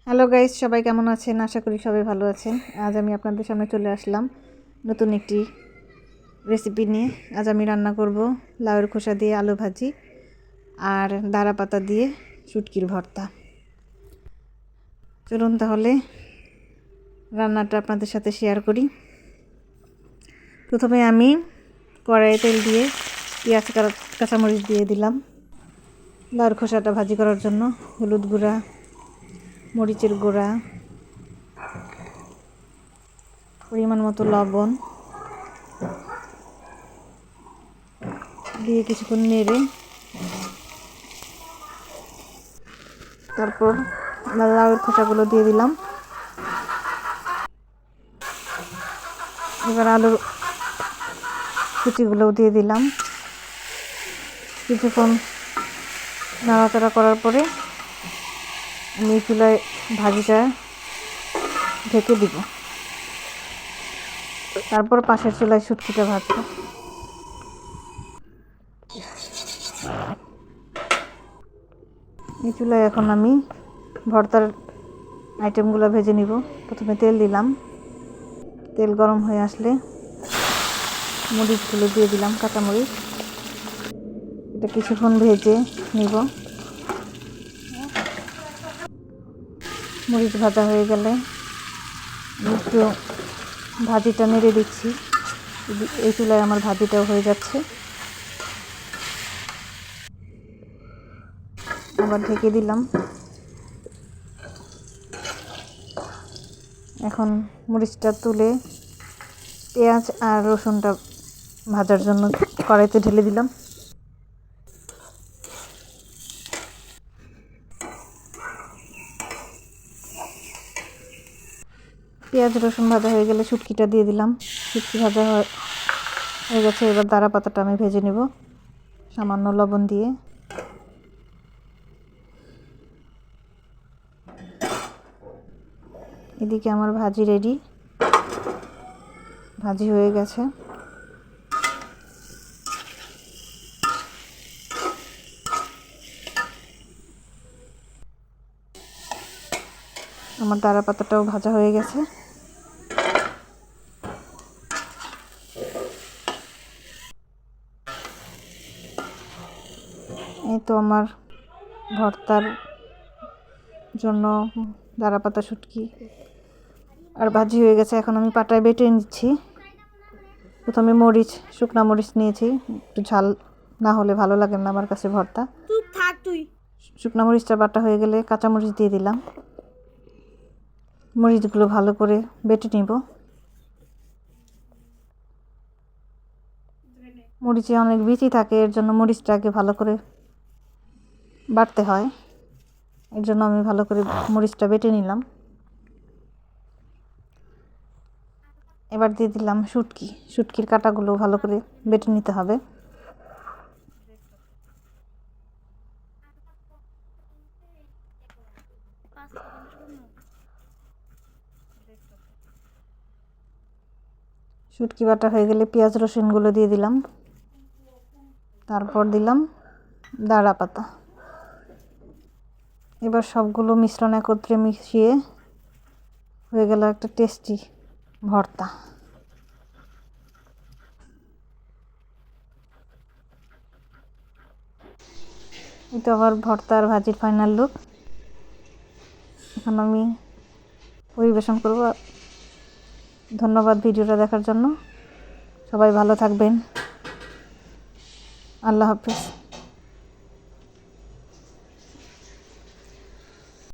Hello guys, সবাই কেমন আছেন? আশা করি সবাই ভালো আছেন। আজ আমি আপনাদের সামনে চলে আসলাম নতুন একটি রেসিপি নিয়ে। আজ আমি রান্না করব লাউয়ের খোসা দিয়ে আলু ভাজি আর দাঁড়া পাতা দিয়ে শুটকির ভর্তা। চলুন তাহলে রান্নাটা আপনাদের সাথে শেয়ার করি। প্রথমে আমি কড়াইয়ে তেল দিয়ে পেঁয়াজ কাঁচামরিচ দিয়ে দিলাম লাউয়ের খোসাটা ভাজি করার জন্য। হলুদ গুঁড়া, মরিচের গুঁড়া, পরিমাণ মতো লবণ দিয়ে কিছুক্ষণ নেড়ে তারপর লাউয়ের খোসাগুলো দিয়ে দিলাম। এবার আলুর কুচিগুলোও দিয়ে দিলাম। কিছুক্ষণ নাড়াচাড়া করার পরে আমি চুলায় ভাজিটা ঢেকে দিব। তারপর পাশের চুলায় শুটকিটা ভাজবো। এই চুলায় এখন আমি ভর্তার আইটেমগুলো ভেজে নিব। প্রথমে তেল দিলাম। তেল গরম হয়ে আসলে মরিচগুলো দিয়ে দিলাম, কাঁচামরিচ। এটা কিছুক্ষণ ভেজে নিব। মরিচ ভাজা হয়ে গেলে একটু ভাজিটা নেড়ে দিচ্ছি। এই চুলায় আমার ভাজিটাও হয়ে যাচ্ছে। আবার ঢেকে দিলাম। এখন মরিচটা তুলে পেঁয়াজ আর রসুনটা ভাজার জন্য কড়াইতে ঢেলে দিলাম। পেঁয়াজ রসুন ভাজা হয়ে গেলে শুটকিটা দিয়ে দিলাম। শুটকি ভাজা হয়ে গেছে। এবার দাঁড়া পাতাটা আমি ভেজে নেব সামান্য লবণ দিয়ে। এদিকে আমার ভাজি রেডি, ভাজি হয়ে গেছে। আমার দাঁড়া পাতাটাও ভাজা হয়ে গেছে। এই তো আমার ভর্তার জন্য দাঁড়া পাতা, শুটকি আর ভাজি হয়ে গেছে। এখন আমি পাটায় বেটে নিচ্ছি। প্রথমে শুকনা মরিচ নিয়েছি। একটু ঝাল না হলে ভালো লাগে না আমার কাছে ভর্তা। শুকনা মরিচটা বাটা হয়ে গেলে কাঁচামরিচ দিয়ে দিলাম। মরিচগুলো ভালো করে বেটে নিব। মরিচে অনেক বিচি থাকে, এর জন্য মরিচটাকে ভালো করে বাটতে হয়। এর জন্য আমি ভালো করে মরিচটা বেটে নিলাম। এবার দিয়ে দিলাম শুটকির কাঁটাগুলো ভালো করে বেটে নিতে হবে। শুটকি বাটা হয়ে গেলে পেঁয়াজ রসুনগুলো দিয়ে দিলাম। তারপর দিলাম দাঁড়া পাতা। এবার সবগুলো মিশ্রণ একত্রে মিশিয়ে হয়ে গেল একটা টেস্টি ভর্তা। এই তো আবার ভর্তা আর ভাজির ফাইনাল লুক। এখন আমি পরিবেশন করব। ধন্যবাদ ভিডিওটা দেখার জন্য। সবাই ভালো থাকবেন। আল্লাহ হাফেজ।